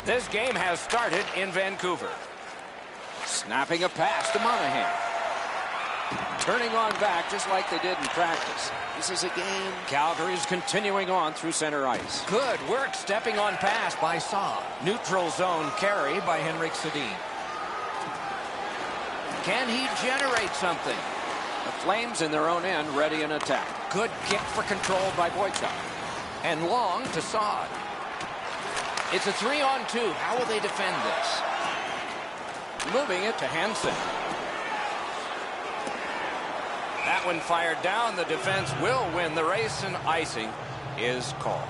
This game has started in Vancouver. Snapping a pass to Monahan. Turning on back just like they did in practice. This is a game. Calgary's continuing on through center ice. Good work stepping on pass by Saad. Neutral zone carry by Henrik Sedin. Can he generate something? The Flames in their own end ready in attack. Good kick for control by Boychuk. And long to Saad. It's a 3-on-2. How will they defend this? Moving it to Hansen. That one fired down. The defense will win the race, and icing is called.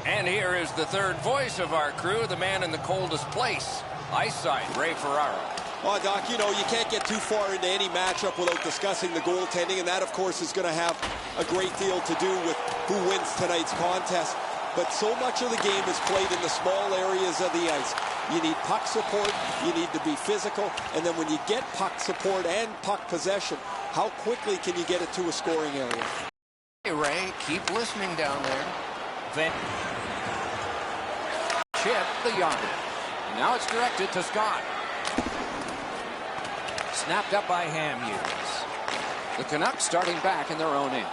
And here is the third voice of our crew, the man in the coldest place, ice side, Ray Ferraro. Well, Doc, you know, you can't get too far into any matchup without discussing the goaltending, and that, of course, is going to have a great deal to do with who wins tonight's contest. But so much of the game is played in the small areas of the ice. You need puck support, you need to be physical, and then when you get puck support and puck possession, how quickly can you get it to a scoring area? Hey, Ray, keep listening down there. Then chip the Yager. Now it's directed to Scott. Snapped up by Hamhuis. The Canucks starting back in their own end.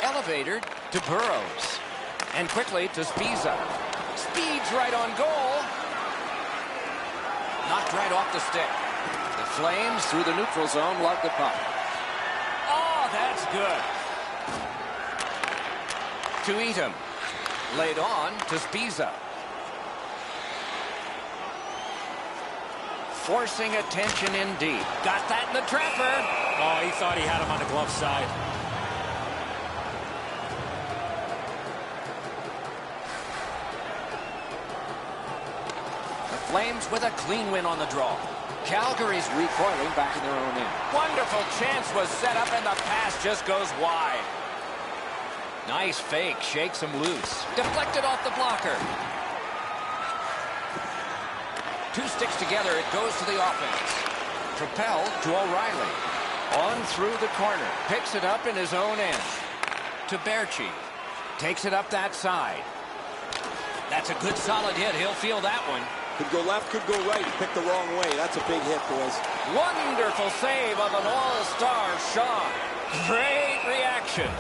Elevator to Burrows. And quickly to Spiza. Speeds right on goal. Knocked right off the stick. The Flames through the neutral zone love the puck. Oh, that's good. To Eaton. Laid on to Spiza. Forcing attention indeed. Got that in the trapper. Oh, he thought he had him on the glove side. The Flames with a clean win on the draw. Calgary's recoiling back in their own end. Wonderful chance was set up and the pass just goes wide. Nice fake, shakes him loose. Deflected off the blocker. Two sticks together, it goes to the offense. Propelled to O'Reilly. On through the corner. Picks it up in his own end. To Berchi. Takes it up that side. That's a good solid hit. He'll feel that one. Could go left, could go right. He picked the wrong way. That's a big hit, boys. Wonderful save of an all-star shot. Great reaction.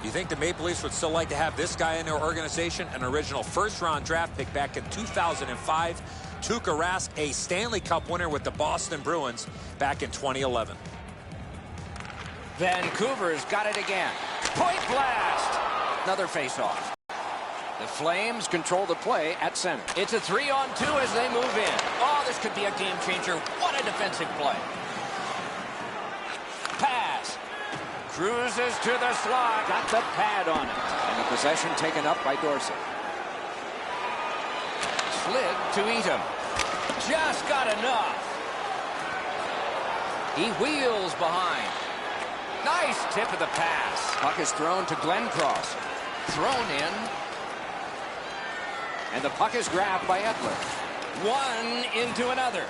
You think the Maple Leafs would still like to have this guy in their organization? An original first-round draft pick back in 2005. Tuukka Rask, a Stanley Cup winner with the Boston Bruins back in 2011. Vancouver's got it again. Point blast. Another face-off. The Flames control the play at center. It's a 3-on-2 as they move in. Oh, this could be a game-changer. What a defensive play. Pass. Cruises to the slot. Got the pad on it. And the possession taken up by Dorsey. Slid to Eaton. Just got enough. He wheels behind. Nice tip of the pass. Puck is thrown to Glencross. Thrown in. And the puck is grabbed by Edler. One into another.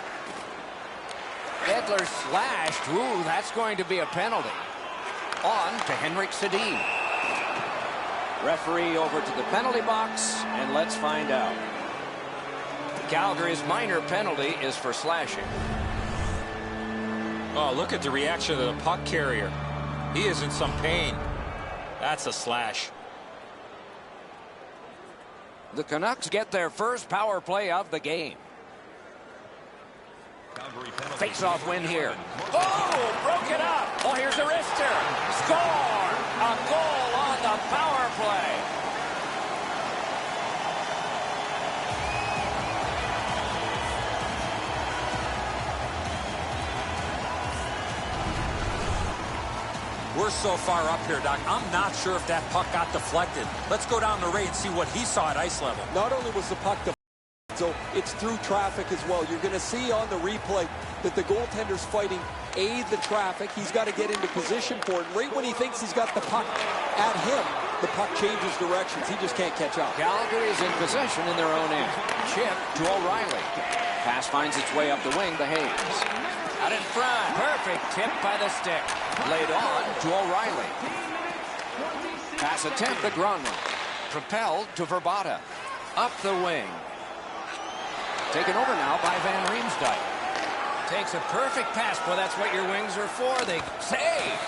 Edler slashed. Ooh, that's going to be a penalty. On to Henrik Sedin. Referee over to the penalty box, and let's find out. Calgary's minor penalty is for slashing. Oh, look at the reaction of the puck carrier. He is in some pain. That's a slash. The Canucks get their first power play of the game. Face-off win here. Oh, broke it up. Oh, here's a wrister. Score! A goal on the power play. We're so far up here, Doc. I'm not sure if that puck got deflected. Let's go down to Ray and see what he saw at ice level. Not only was the puck deflected, so it's through traffic as well. You're going to see on the replay that the goaltender's fighting the traffic. He's got to get into position for it. Right when he thinks he's got the puck at him, the puck changes directions. He just can't catch up. Calgary is in possession in their own end. Chip to O'Reilly. Pass finds its way up the wing to Hayes. Out in front. Perfect tip by the stick. Laid on to O'Reilly. Pass attempt to Gronwald. Propelled to Verbata. Up the wing. Taken over now by Van Riemsdyk. Takes a perfect pass. Boy, that's what your wings are for. They save.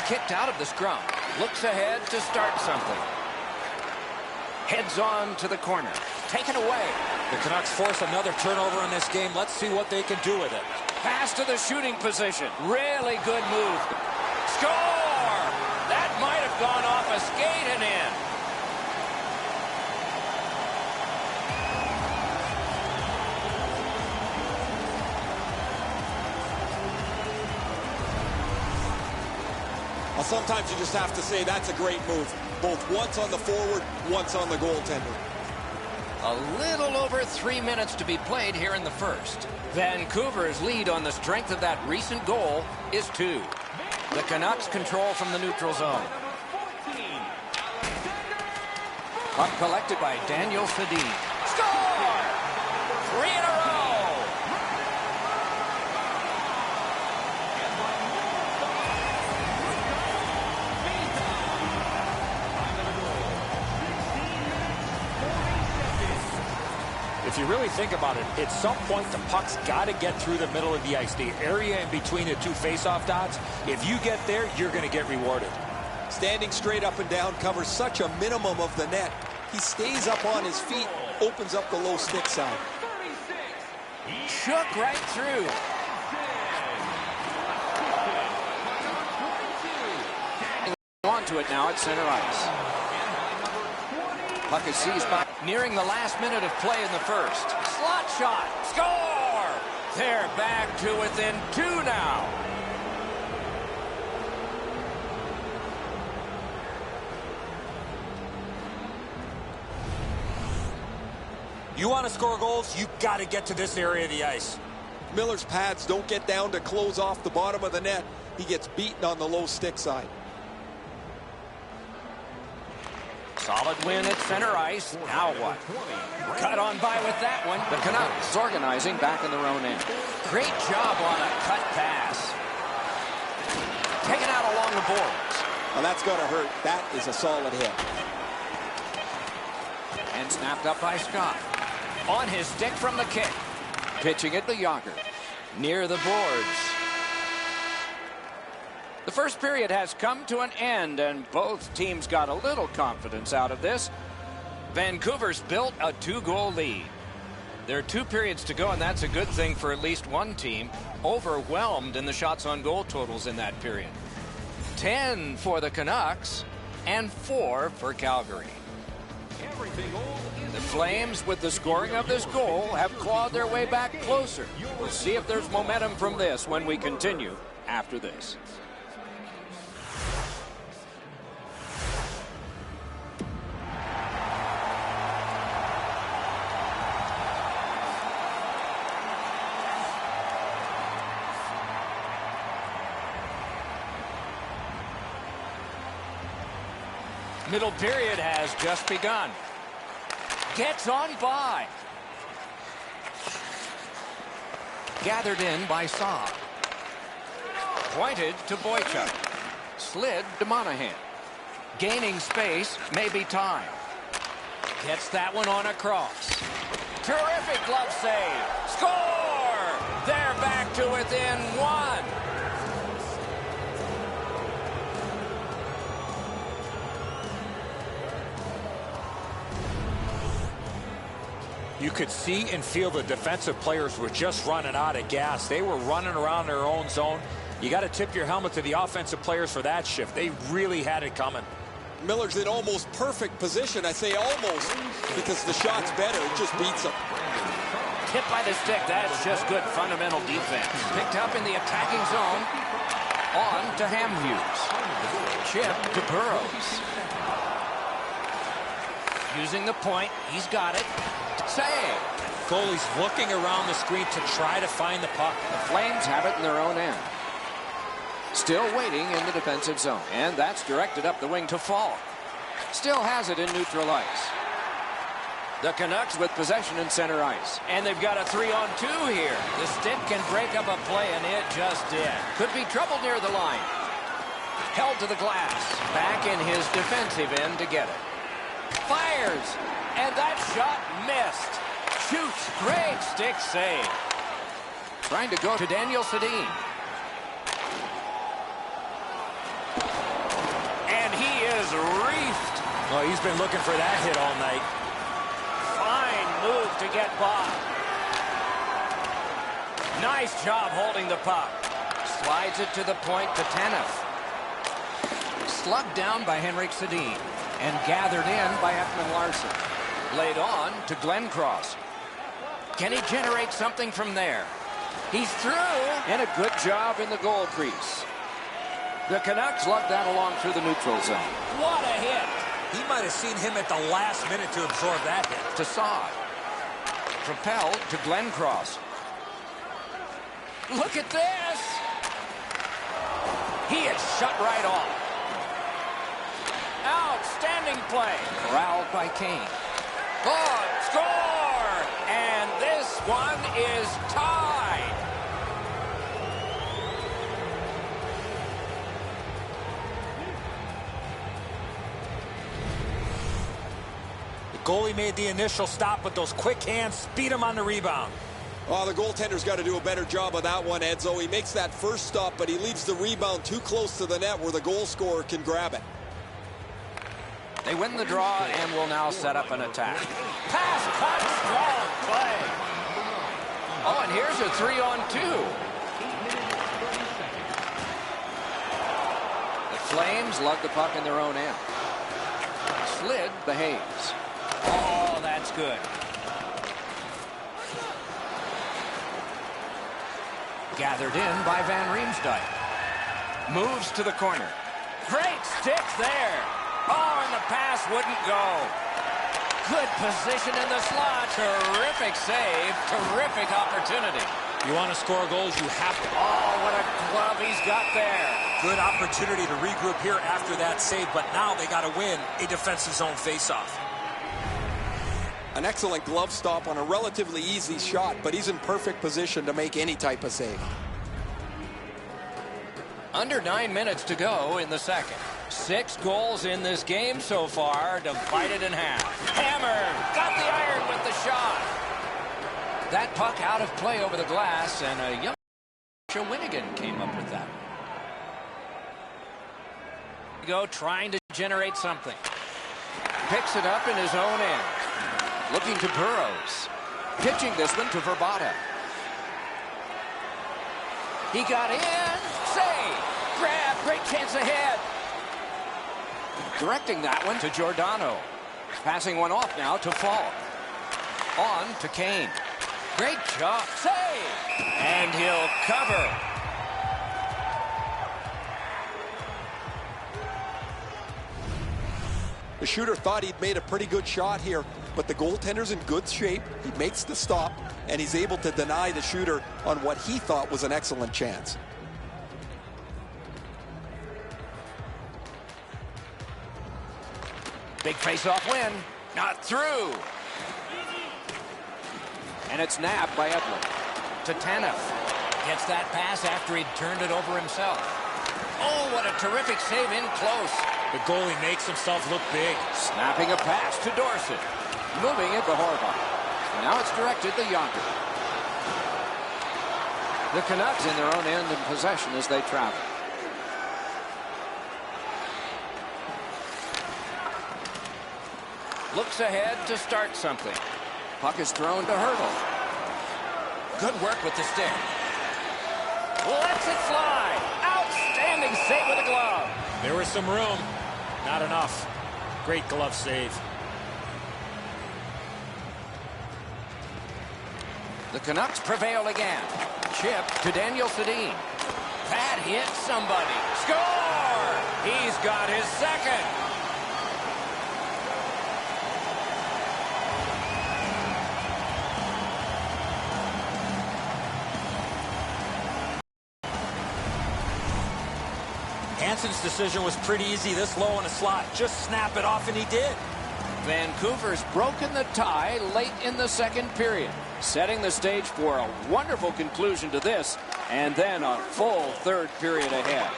Kicked out of the scrum. Looks ahead to start something. Heads on to the corner. Taken away. The Canucks force another turnover in this game. Let's see what they can do with it. Pass to the shooting position. Really good move. Score! That might have gone off a skate and in. Well, sometimes you just have to say that's a great move. Both once on the forward, once on the goaltender. A little over 3 minutes to be played here in the first. Vancouver's lead on the strength of that recent goal is 2. The Canucks control from the neutral zone. Puck collected by Daniel Sedin. Score! 3 in a row! If you really think about it, at some point the puck's got to get through the middle of the ice, the area in between the 2 face-off dots. If you get there, you're going to get rewarded. Standing straight up and down covers such a minimum of the net. He stays up on his feet, opens up the low stick side. Shook right through. On to it now at center ice. Puck is seized by nearing the last minute of play in the first. Slot shot. Score! They're back to within 2 now. You want to score goals, you got to get to this area of the ice. Miller's pads don't get down to close off the bottom of the net. He gets beaten on the low stick side. Solid win at center ice. Now what? Cut on by with that one. The Canucks organizing back in their own end. Great job on a cut pass. Taken out along the boards. Well, that's going to hurt. That is a solid hit. And snapped up by Scott. On his stick from the kick. Pitching it to Yager. Near the boards. The first period has come to an end, and both teams got a little confidence out of this. Vancouver's built a 2-goal lead. There are 2 periods to go, and that's a good thing for at least one team. Overwhelmed in the shots on goal totals in that period. 10 for the Canucks and 4 for Calgary. The Flames, with the scoring of this goal, have clawed their way back closer. We'll see if there's momentum from this when we continue after this. Middle period has just begun. Gets on by. Gathered in by Saab. Pointed to Boychuk. Slid to Monahan. Gaining space, maybe time. Gets that one on across. Terrific glove save. Score! They're back to within 1. You could see and feel the defensive players were just running out of gas. They were running around their own zone. You got to tip your helmet to the offensive players for that shift. They really had it coming. Miller's in almost perfect position. I say almost because the shot's better. It just beats him. Hit by the stick. That's just good fundamental defense. Picked up in the attacking zone. On to Hamhuis. Chip to Burrows. Using the point. He's got it. Save. Goalie's looking around the screen to try to find the puck. The Flames have it in their own end. Still waiting in the defensive zone. And that's directed up the wing to Falk. Still has it in neutral ice. The Canucks with possession in center ice. And they've got a 3-on-2 here. The stick can break up a play, and it just did. Could be trouble near the line. Held to the glass. Back in his defensive end to get it. Fires. And that shot missed. Shoots. Great stick save. Trying to go to Daniel Sedin. And he is reefed. Well, he's been looking for that hit all night. Fine move to get by. Nice job holding the puck. Slides it to the point to Tanev. Slugged down by Henrik Sedin. And gathered in by Ekman-Larsson. Laid on to Glenn Cross. Can he generate something from there? He's through. And a good job in the goal crease. The Canucks lugged that along through the neutral zone. What a hit. He might have seen him at the last minute to absorb that hit. To Saad. Propelled to Glenn Cross. Look at this. He is shut right off. Outstanding play. Corralled by Kane. Oh, score! And this one is tied. Goalie made the initial stop, but those quick hands speed him on the rebound. Oh, the goaltender's got to do a better job of that one, Edzo. He makes that first stop, but he leaves the rebound too close to the net where the goal scorer can grab it. They win the draw and will now set up an attack. Pass, cut, strong play. Oh, and here's a 3-on-2. The Flames lug the puck in their own end. Slid behaves. Oh, that's good. Gathered in by Van Riemsdyk. Moves to the corner. Great stick there. Oh, and the pass wouldn't go. Good position in the slot. Terrific save. Terrific opportunity. You want to score goals, you have to. Oh, what a glove he's got there. Good opportunity to regroup here after that save, but now they got to win a defensive zone faceoff. An excellent glove stop on a relatively easy shot, but he's in perfect position to make any type of save. Under 9 minutes to go in the second. 6 goals in this game so far, divided in half. Hammered, got the iron with the shot. That puck out of play over the glass, and a young Shawinigan came up with that. Go trying to generate something. Picks it up in his own end. Looking to Burrows. Pitching this one to Verbata. He got in. Save. Grab. Great chance ahead. Directing that one to Giordano. Passing one off now to Falk. On to Kane. Great job. Save. And he'll cover. The shooter thought he'd made a pretty good shot here, but the goaltender's in good shape. He makes the stop, and he's able to deny the shooter on what he thought was an excellent chance. Big face-off win. Not through. And it's nabbed by Edlund. To Tanev. Gets that pass after he'd turned it over himself. Oh, what a terrific save in close. The goalie makes himself look big. Snapping a pass to Dorsett. Moving it to Horvat. Now it's directed to Yonker. The Canucks in their own end in possession as they travel. Looks ahead to start something. Puck is thrown to Hurdle. Good work with the stick. Lets it fly. Outstanding save with a glove. There was some room. Not enough. Great glove save. The Canucks prevail again. Chip to Daniel Sedin. That hit somebody. Score! He's got his second. Hansen's decision was pretty easy this low in the slot. Just snap it off, and he did. Vancouver's broken the tie late in the second period, setting the stage for a wonderful conclusion to this, and then a full third period ahead.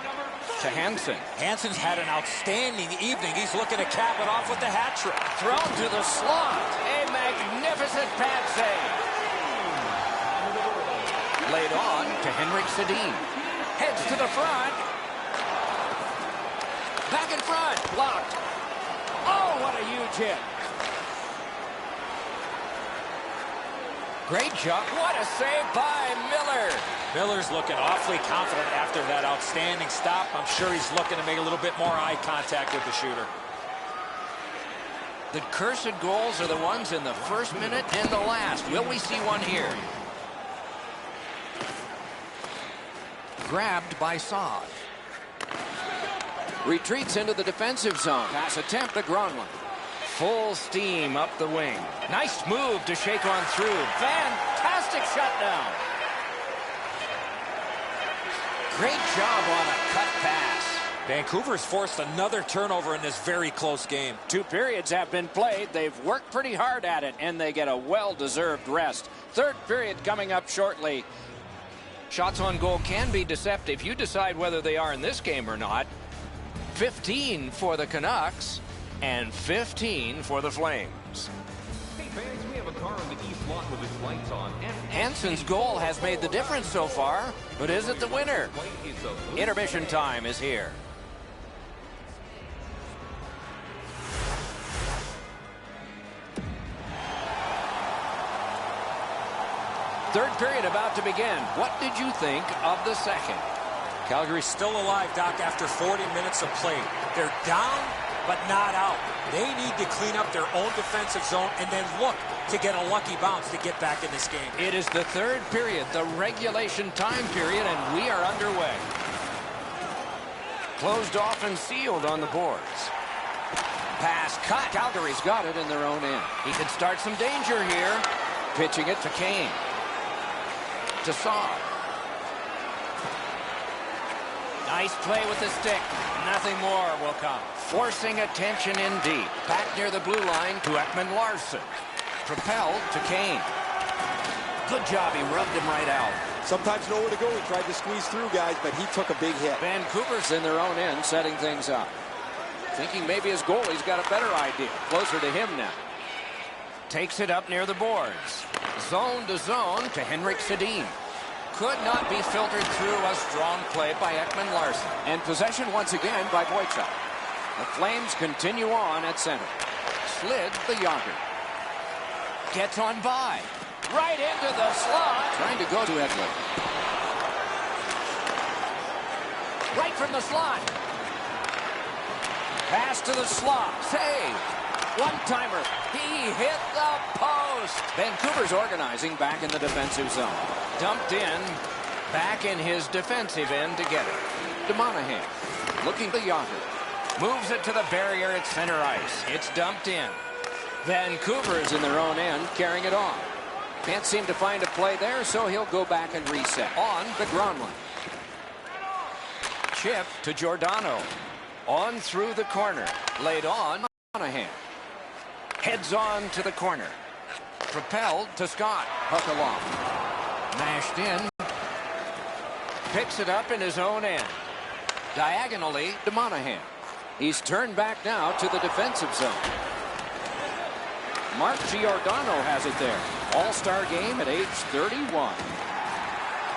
To Hansen. Hansen's had an outstanding evening. He's looking to cap it off with the hat trick. Thrown to the slot. A magnificent pad save. Laid on to Henrik Sedin. Heads to the front. Back in front. Blocked. Oh, what a huge hit. Great job. What a save by Miller. Miller's looking awfully confident after that outstanding stop. I'm sure he's looking to make a little bit more eye contact with the shooter. The cursed goals are the ones in the first minute and the last. Will we see one here? Grabbed by Saad. Retreats into the defensive zone. Pass attempt to Gronlund. Full steam up the wing. Nice move to shake on through. Fantastic shutdown. Great job on a cut pass. Vancouver's forced another turnover in this very close game. 2 periods have been played. They've worked pretty hard at it, and they get a well-deserved rest. Third period coming up shortly. Shots on goal can be deceptive. You decide whether they are in this game or not. 15 for the Canucks and 15 for the Flames. Hey fans, we have a car in the east lot with its lights on. Hansen's goal has made the difference so far, but is it the winner? Intermission time is here. Third period about to begin. What did you think of the second? Calgary's still alive, Doc, after 40 minutes of play. They're down, but not out. They need to clean up their own defensive zone and then look to get a lucky bounce to get back in this game. It is the third period, the regulation time period, and we are underway. Closed off and sealed on the boards. Pass cut. Calgary's got it in their own end. He could start some danger here. Pitching it to Kane. To Saad. Nice play with the stick. Nothing more will come. Forcing attention in deep. Back near the blue line to Ekman-Larsson. Propelled to Kane. Good job. He rubbed him right out. Sometimes nowhere to go. He tried to squeeze through, guys, but he took a big hit. Vancouver's in their own end, setting things up. Thinking maybe his goalie's got a better idea. Closer to him now. Takes it up near the boards. Zone to zone to Henrik Sedin. Could not be filtered through. A strong play by Ekman-Larsson. And possession once again by Boychuk. The Flames continue on at center. Slid the Yager. Gets on by. Right into the slot. Trying to go to Edler. Right from the slot. Pass to the slot. Save. One-timer. He hit the post. Vancouver's organizing back in the defensive zone. Dumped in. Back in his defensive end to get it. To Monahan. Looking to Yager. Moves it to the barrier at center ice. It's dumped in. Vancouver's in their own end, carrying it on. Can't seem to find a play there, so he'll go back and reset. On the Gronlund. Chip to Giordano. On through the corner. Laid on Monahan. Heads on to the corner. Propelled to Scott. Puck along. Mashed in. Picks it up in his own end. Diagonally to Monahan. He's turned back now to the defensive zone. Mark Giordano has it there. All-star game at age 31.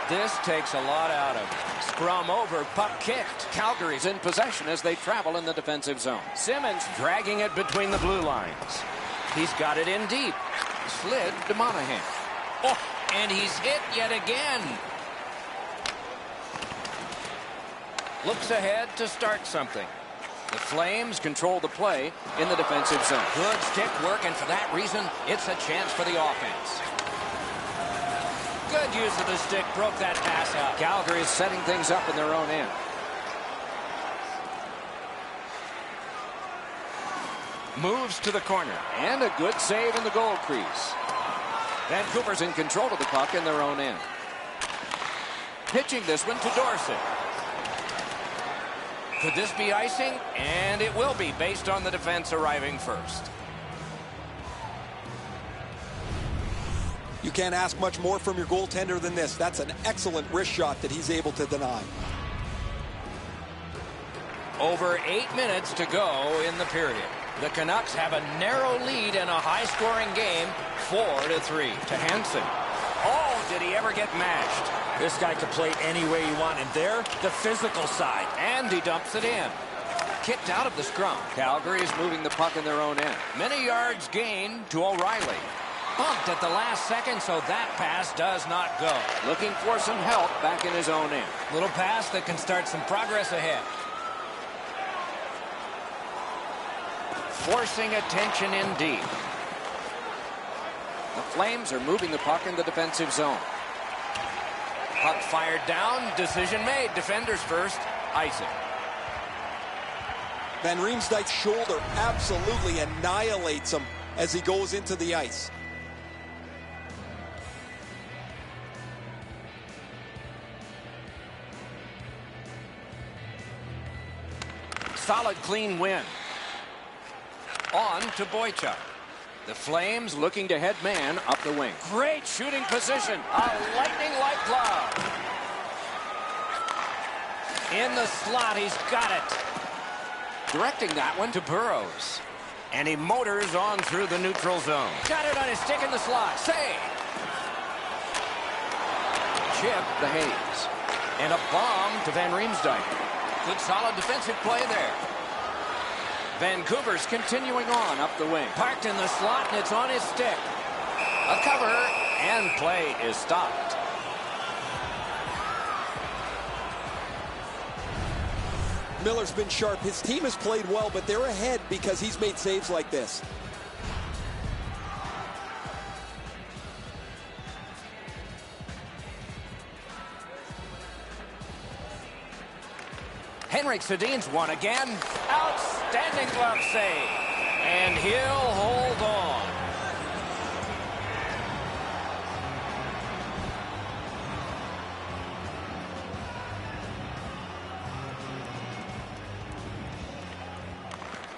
This takes a lot out of it. Scrum over, puck kicked. Calgary's in possession as they travel in the defensive zone. Simmons dragging it between the blue lines. He's got it in deep. Slid to Monahan. Oh, and he's hit yet again. Looks ahead to start something. The Flames control the play in the defensive zone. Good stick work, and for that reason, it's a chance for the offense. Good use of the stick, broke that pass out. Calgary is setting things up in their own end. Moves to the corner, and a good save in the goal crease. Vancouver's in control of the puck in their own end. Pitching this one to Dorsett. Could this be icing? And it will be, based on the defense arriving first. You can't ask much more from your goaltender than this. That's an excellent wrist shot that he's able to deny. Over 8 minutes to go in the period. The Canucks have a narrow lead in a high-scoring game, 4-3 to Hansen. Oh, did he ever get mashed? This guy could play any way you want, and there, the physical side. And he dumps it in. Kicked out of the scrum. Calgary is moving the puck in their own end. Many yards gained to O'Reilly. Bumped at the last second, so that pass does not go. Looking for some help back in his own end. Little pass that can start some progress ahead. Forcing attention in deep. The Flames are moving the puck in the defensive zone. Puck fired down. Decision made. Defenders first. Icing. Van Riemsdyk's shoulder absolutely annihilates him as he goes into the ice. Solid, clean win. On to Boychuk. The Flames looking to head man up the wing. Great shooting position. A lightning-like glove. In the slot, he's got it. Directing that one to Burrows. And he motors on through the neutral zone. Got it on his stick in the slot. Save. Chip the Hayes. And a bomb to Van Riemsdyk. Good solid defensive play there. Vancouver's continuing on up the wing. Parked in the slot, and it's on his stick. A cover, and play is stopped. Miller's been sharp. His team has played well, but they're ahead because he's made saves like this. Henrik Sedin's won again. Outstanding glove save. And he'll hold on.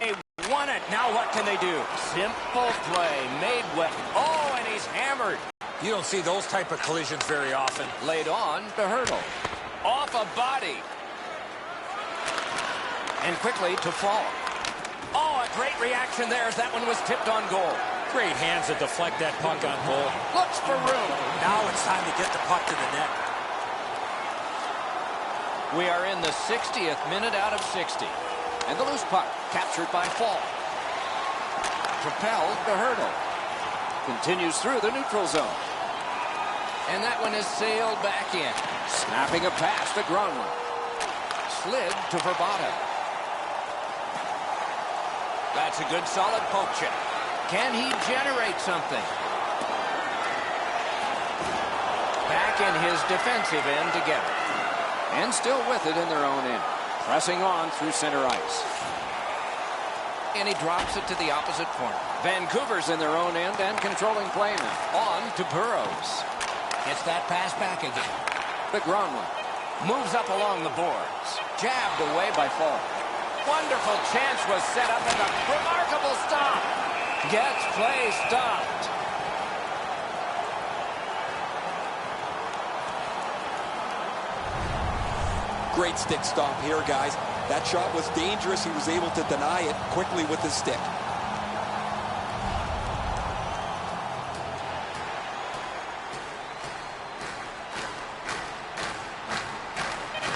They won it. Now what can they do? Simple play. Made well. Oh, and he's hammered. You don't see those type of collisions very often. Laid on to Hurdle. Off a body. And quickly to Fall. Oh, a great reaction there as that one was tipped on goal. Great hands to deflect that puck on goal. Looks for room. Now it's time to get the puck to the net. We are in the 60th minute out of 60. And the loose puck captured by Fall. Propelled to Hurdle. Continues through the neutral zone. And that one is sailed back in. Snapping a pass to Gronlund. Slid to Verbata. That's a good solid poke check. Can he generate something? Back in his defensive end together. And still with it in their own end. Pressing on through center ice. And he drops it to the opposite corner. Vancouver's in their own end and controlling play now. On to Burrows. Gets that pass back again. The Gronlund moves up along the boards. Jabbed away by Fall. Wonderful chance was set up and a remarkable stop. Gets play stopped. Great stick stop here, guys. That shot was dangerous. He was able to deny it quickly with his stick.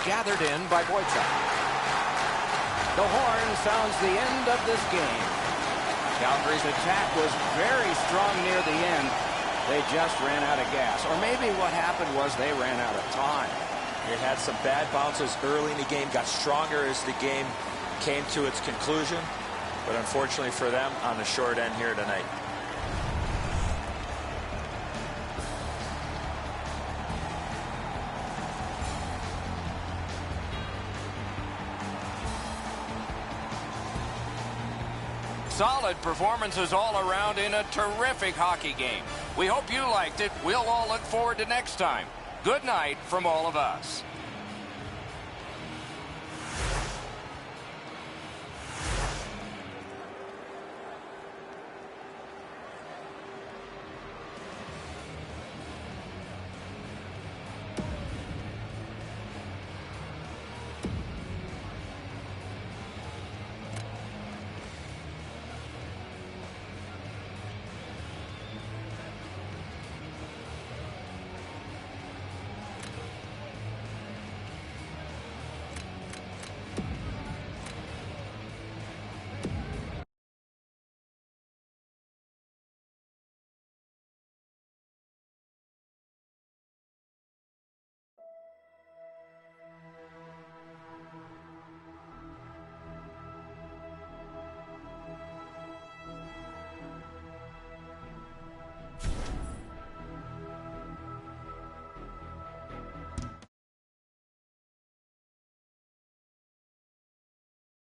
Gathered in by Boychuk. The horn sounds the end of this game. Calgary's attack was very strong near the end. They just ran out of gas. Or maybe what happened was they ran out of time. It had some bad bounces early in the game, got stronger as the game came to its conclusion. But unfortunately for them, on the short end here tonight. Solid performances all around in a terrific hockey game. We hope you liked it. We'll all look forward to next time. Good night from all of us.